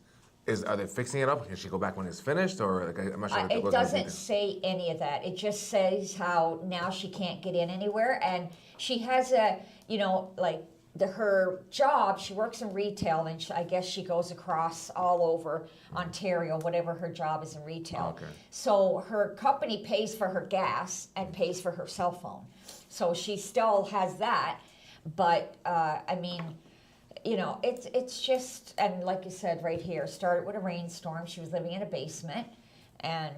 Are they fixing it up? Can she go back when it's finished, or like, I'm not sure. What it goes doesn't into say any of that. It just says how now she can't get in anywhere, and she has a, you know, like her job. She works in retail, and I guess she goes across all over Ontario, whatever her job is in retail. Okay. So her company pays for her gas and pays for her cell phone. So she still has that, but I mean, you know, it's just, and like you said right here, started with a rainstorm. She was living in a basement, and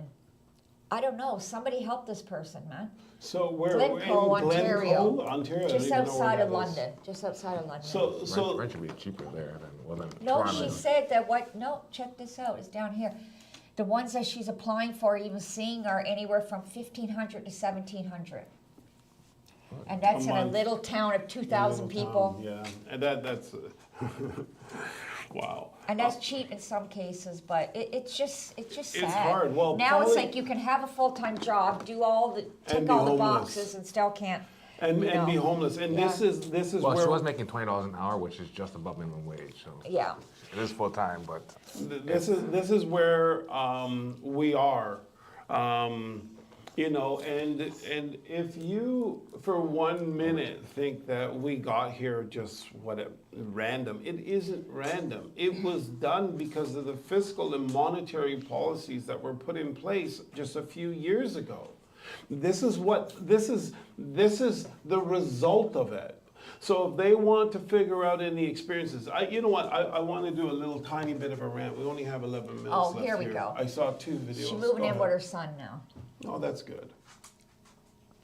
I don't know, somebody help this person, man. So we're Glencoe, in Ontario. Glencoe, Ontario. Just I don't even know where outside of that is. London. Just outside of London. So rent should be cheaper there than no, Toronto. she said that check this out, it's down here. The ones that she's applying for, even seeing, are anywhere from $1,500 to $1,700. And that's in a month. little town of 2,000 Little people. town, yeah, and that's wow. And that's cheap in some cases, but it's just sad. hard. Well, now it's probably- like you can have a full-time job, do all the, And tick be all the homeless. boxes and still can't, And you and be know. homeless. And Yeah. this is Well, where she was making $20 an hour, which is just above minimum wage. So yeah. it is full time, but this is where we are. You know, and if you for 1 minute think that we got here just random, it isn't random. It was done because of the fiscal and monetary policies that were put in place just a few years ago. This is the result of it. So if they want to figure out any experiences, you know what? I want to do a little tiny bit of a rant. We only have 11 minutes Oh, left here we go. I saw 2 videos. She's moving Go in ahead. with her son now. Oh, that's good.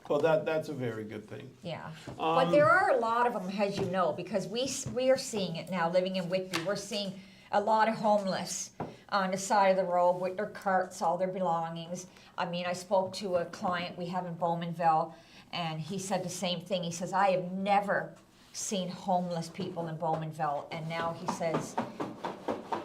Well, that's a very good thing. Yeah, but there are a lot of them, as you know, because we are seeing it now, living in Whitby. We're seeing a lot of homeless on the side of the road with their carts, all their belongings. I mean, I spoke to a client we have in Bowmanville, and he said the same thing. He says, I have never seen homeless people in Bowmanville, and now he says,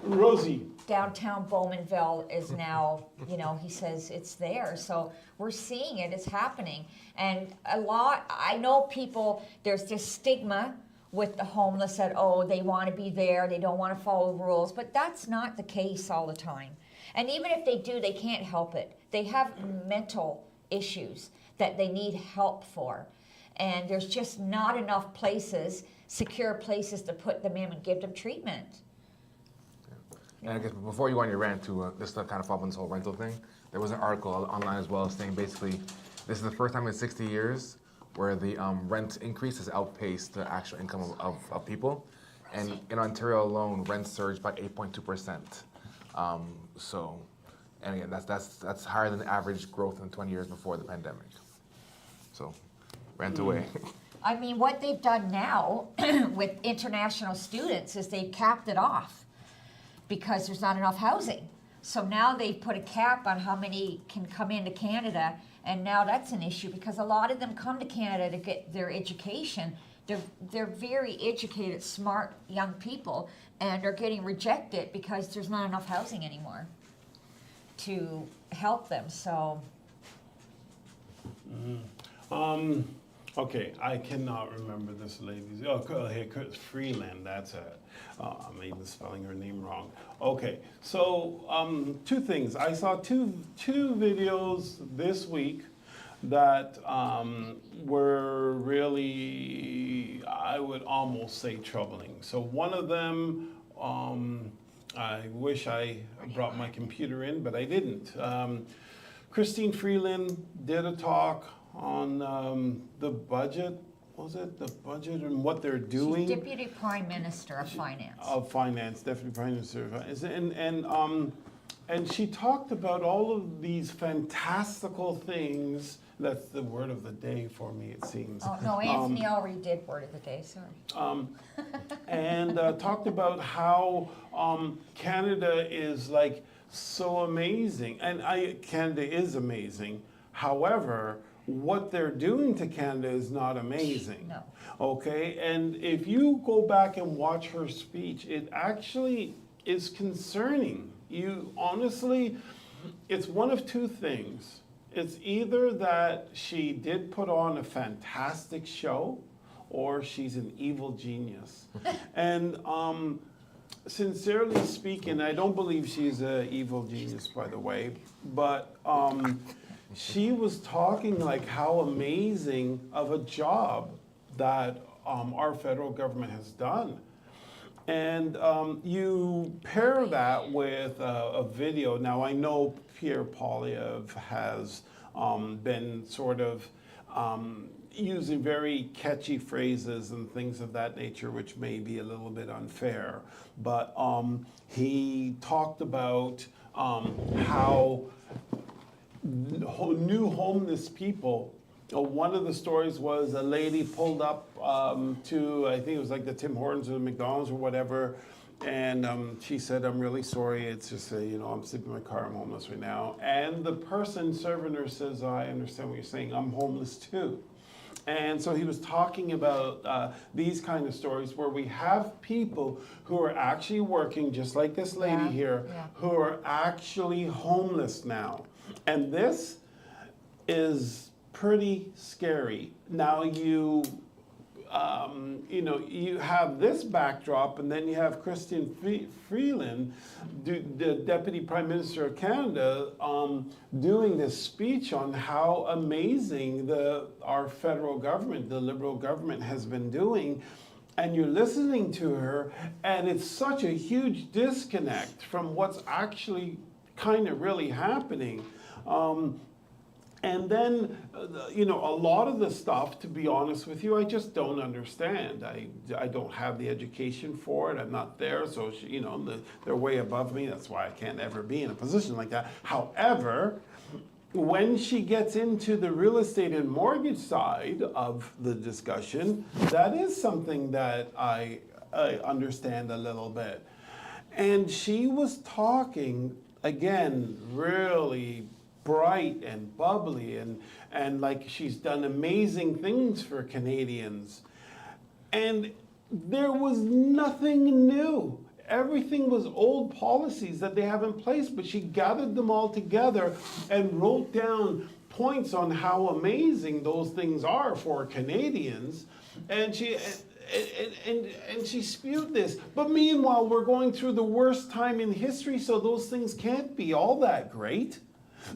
Rosie, downtown Bowmanville is now, you know, he says it's there. So we're seeing it, it's happening. And I know people, there's this stigma with the homeless that, oh, they want to be there, they don't want to follow rules, but that's not the case all the time. And even if they do, they can't help it. They have mental issues that they need help for. And there's just not enough places, secure places to put them in and give them treatment. And I guess before you go on your rant to just to kind of follow on this whole rental thing, there was an article online as well saying basically this is the first time in 60 years where the rent increase has outpaced the actual income of people. And in Ontario alone, rent surged by 8.2%. So, and again, that's higher than the average growth in 20 years before the pandemic. So, rent away. I mean, what they've done now with international students is they've capped it off because there's not enough housing. So now they've put a cap on how many can come into Canada, and now that's an issue because a lot of them come to Canada to get their education. They're very educated, smart young people, and are getting rejected because there's not enough housing anymore to help them. So okay, I cannot remember this lady's. Oh, hey, Freeland, that's it. I'm even spelling her name wrong. Okay, so 2 things. I saw two videos this week that were really, I would almost say, troubling. So one of them, I wish I brought my computer in, but I didn't. Christine Freeland did a talk on the budget. Was it the budget and what they're doing? she's Deputy Prime Minister of Finance. Of Finance, Deputy Prime Minister of Finance. And she talked about all of these fantastical things. That's the word of the day for me, it seems. Oh, no, Anthony already did word of the day, sorry. And talked about how Canada is like so amazing. And Canada is amazing. However, what they're doing to Canada is not amazing. No. Okay, and if you go back and watch her speech, it actually is concerning. You honestly, it's one of 2 things. It's either that she did put on a fantastic show, or she's an evil genius. And sincerely speaking, I don't believe she's an evil genius, by the way, but she was talking like how amazing of a job that our federal government has done. And you pair that with a video. Now, I know Pierre Poilievre has been sort of using very catchy phrases and things of that nature, which may be a little bit unfair. But he talked about how new homeless people. One of the stories was a lady pulled up to, I think it was like the Tim Hortons or the McDonald's or whatever, and she said, "I'm really sorry. It's just, I'm sleeping in my car. I'm homeless right now." And the person serving her says, "I understand what you're saying. I'm homeless too." And so he was talking about these kind of stories where we have people who are actually working, just like this lady Yeah, here, yeah. who are actually homeless now. And this is pretty scary. Now you know, you have this backdrop, and then you have Christian Freeland, the Deputy Prime Minister of Canada, doing this speech on how amazing our federal government, the Liberal government, has been doing. And you're listening to her, and it's such a huge disconnect from what's actually kind of really happening. And then, you know, a lot of the stuff, to be honest with you, I just don't understand. I don't have the education for it. I'm not there, so, you know, they're way above me. That's why I can't ever be in a position like that. However, when she gets into the real estate and mortgage side of the discussion, that is something that I understand a little bit. And she was talking, again, really bright and bubbly, and like she's done amazing things for Canadians. And there was nothing new. Everything was old policies that they have in place, but she gathered them all together and wrote down points on how amazing those things are for Canadians. And she spewed this. But meanwhile, we're going through the worst time in history, so those things can't be all that great.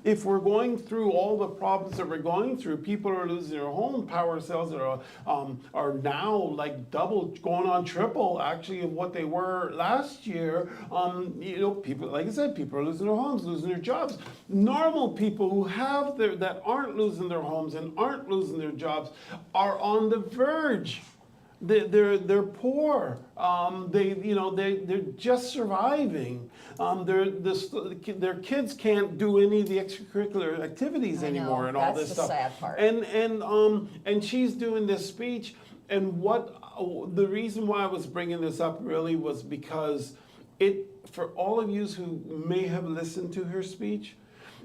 If we're going through all the problems that we're going through, people are losing their home, power sales are now like double, going on triple actually of what they were last year. You know, people, like I said, people are losing their homes, losing their jobs. Normal people who have that aren't losing their homes and aren't losing their jobs are on the verge. They're poor. They're just surviving. Their kids can't do any of the extracurricular activities I know, anymore and all that's this the stuff. sad part. And she's doing this speech, and the reason why I was bringing this up really was because for all of you who may have listened to her speech,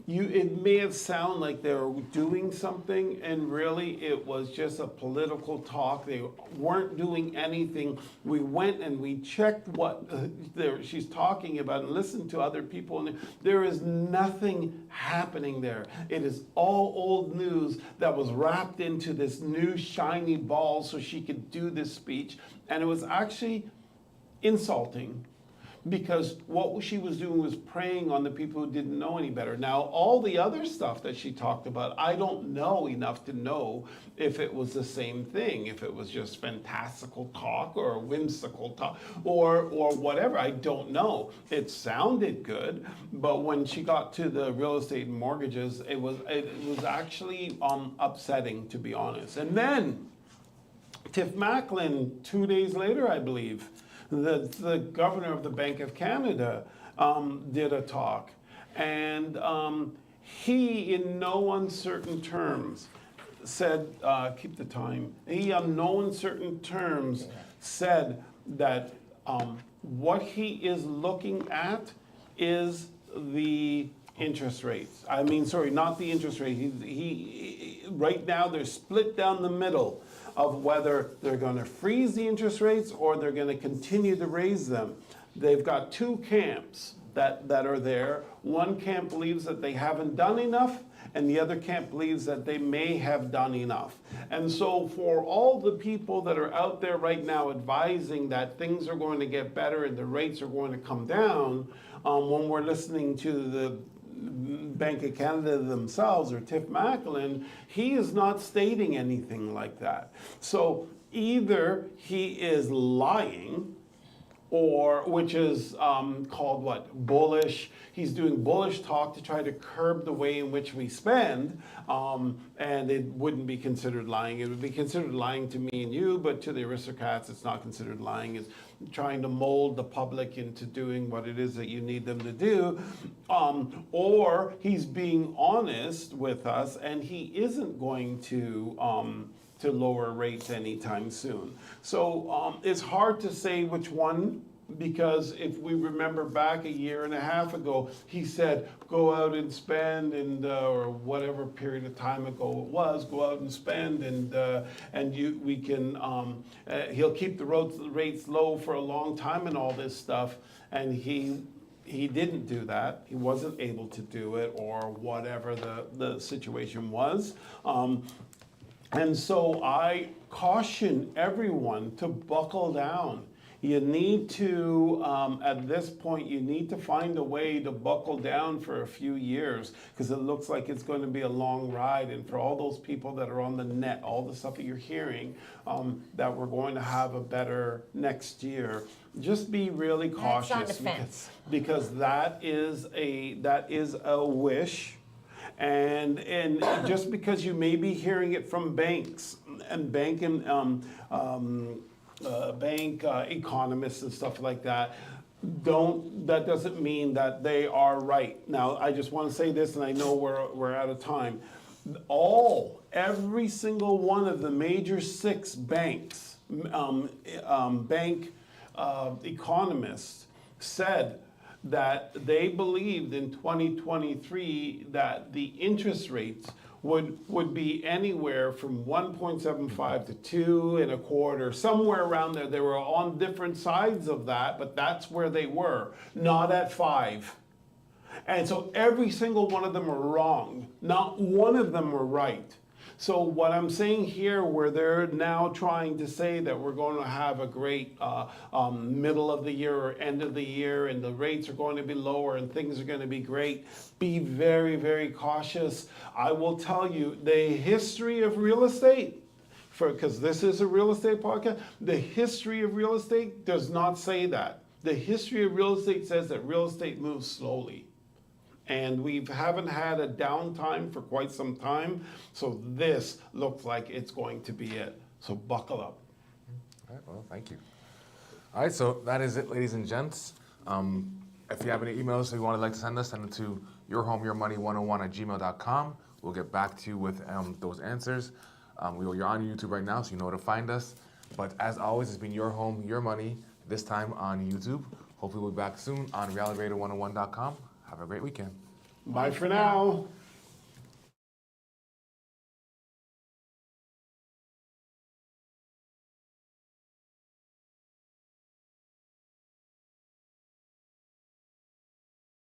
it may have sounded like they were doing something, and really it was just a political talk. They weren't doing anything. We went and we checked what she's talking about and listened to other people, and there is nothing happening there. It is all old news that was wrapped into this new shiny ball so she could do this speech, and it was actually insulting. Because what she was doing was preying on the people who didn't know any better. Now, all the other stuff that she talked about, I don't know enough to know if it was the same thing, if it was just fantastical talk or whimsical talk or whatever. I don't know. It sounded good, but when she got to the real estate and mortgages, it was actually upsetting, to be honest. And then Tiff Macklin, 2 days later, I believe, the governor of the Bank of Canada did a talk, and he, in no uncertain terms, said, keep the time, he, in no uncertain terms, said that what he is looking at is the interest rates. I mean, sorry, not the interest rate. He right now they're split down the middle of whether they're going to freeze the interest rates or they're going to continue to raise them. They've got two camps that are there. One camp believes that they haven't done enough, and the other camp believes that they may have done enough. And so for all the people that are out there right now advising that things are going to get better and the rates are going to come down, when we're listening to the Bank of Canada themselves or Tiff Macklin, he is not stating anything like that. So either he is lying, or which is called what? Bullish. He's doing bullish talk to try to curb the way in which we spend, and it wouldn't be considered lying. It would be considered lying to me and you, but to the aristocrats, it's not considered lying. It's trying to mold the public into doing what it is that you need them to do, or he's being honest with us, and he isn't going to lower rates anytime soon. So it's hard to say which one Because if we remember back a year and a half ago, he said, go out and spend, and or whatever period of time ago it was, go out and spend, and we can. He'll keep the rates low for a long time and all this stuff, and he didn't do that. He wasn't able to do it, or whatever the situation was. And so I caution everyone to buckle down. You need to, at this point, you need to find a way to buckle down for a few years, because it looks like it's going to be a long ride. And for all those people that are on the net, all the stuff that you're hearing, that we're going to have a better next year, just be really cautious. That's on the fence. Because that is a wish. And just because you may be hearing it from banks and bank economists and stuff like that, that doesn't mean that they are right. Now, I just want to say this, and I know we're out of time. Every single one of the major 6 banks, economists said that they believed in 2023 that the interest rates would be anywhere from 1.75 to 2.25, somewhere around there. They were on different sides of that, but that's where they were, not at 5. And so every single one of them were wrong. Not one of them were right. So what I'm saying here, where they're now trying to say that we're going to have a great middle of the year or end of the year, and the rates are going to be lower and things are going to be great, be very, very cautious. I will tell you, the history of real estate, because this is a real estate podcast, the history of real estate does not say that. The history of real estate says that real estate moves slowly. And we haven't had a downtime for quite some time, so this looks like it's going to be it. So buckle up. All right, well, thank you. All right, so that is it, ladies and gents. If you have any emails that you would like to send us, send them to yourhomeyourmoney101@gmail.com. We'll get back to you with those answers. You're on YouTube right now, so you know where to find us. But as always, it's been Your Home, Your Money, this time on YouTube. Hopefully we'll be back soon on realityradio101.com. Have a great weekend. Bye for now.